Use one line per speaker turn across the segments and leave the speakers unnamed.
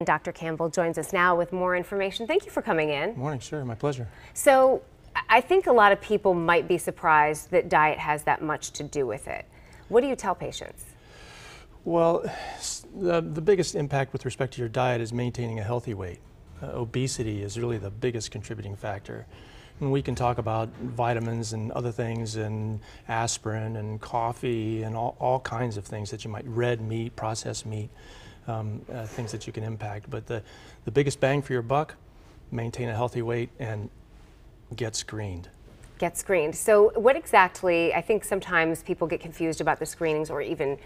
Dr. Campbell joins us now with more information. Thank you for coming in.
Morning, sure, my pleasure.
So I think a lot of people might be surprised that diet has that much to do with it. What do you tell patients?
Well, the biggest impact with respect to your diet is maintaining a healthy weight. Obesity is really the biggest contributing factor. And we can talk about vitamins and other things and aspirin and coffee and all kinds of things that you might, red meat, processed meat, things that you can impact. But the biggest bang for your buck, maintain a healthy weight and get screened.
Get screened. So what exactly, I think sometimes people get confused about the screenings or even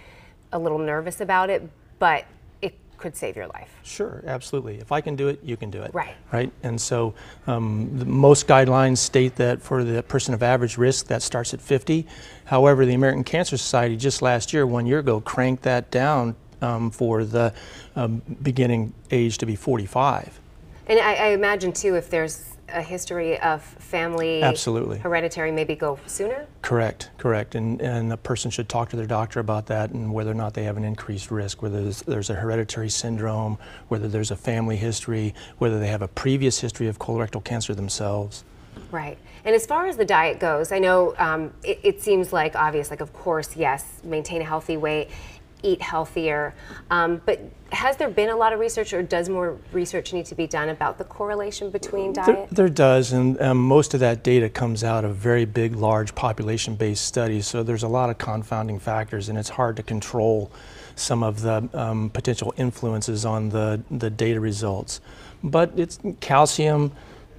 a little nervous about it, but it could save your life.
Sure, absolutely. If I can do it, you can do it.
Right.
Right. And so most guidelines state that for the person of average risk, that starts at 50. However, the American Cancer Society just last year, 1 year ago, cranked that down for the beginning age to be 45.
And I imagine too, if there's a history of family,
absolutely,
hereditary, maybe go sooner?
Correct, correct. And a person should talk to their doctor about that and whether or not they have an increased risk, whether there's a hereditary syndrome, whether there's a family history, whether they have a previous history of colorectal cancer themselves.
Right. And as far as the diet goes, I know it seems like obvious, like of course, yes, maintain a healthy weight, eat healthier, but has there been a lot of research, or does more research need to be done about the correlation between diet?
There does, and most of that data comes out of very big, large population-based studies, so there's a lot of confounding factors, and it's hard to control some of the potential influences on the data results. But it's calcium,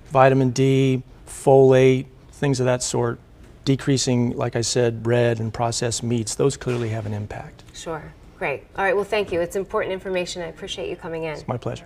vitamin D, folate, things of that sort. Decreasing, like I said, red and processed meats, those clearly have an impact.
Sure. Great. All right. Well, thank you. It's important information. I appreciate you coming in.
It's my pleasure.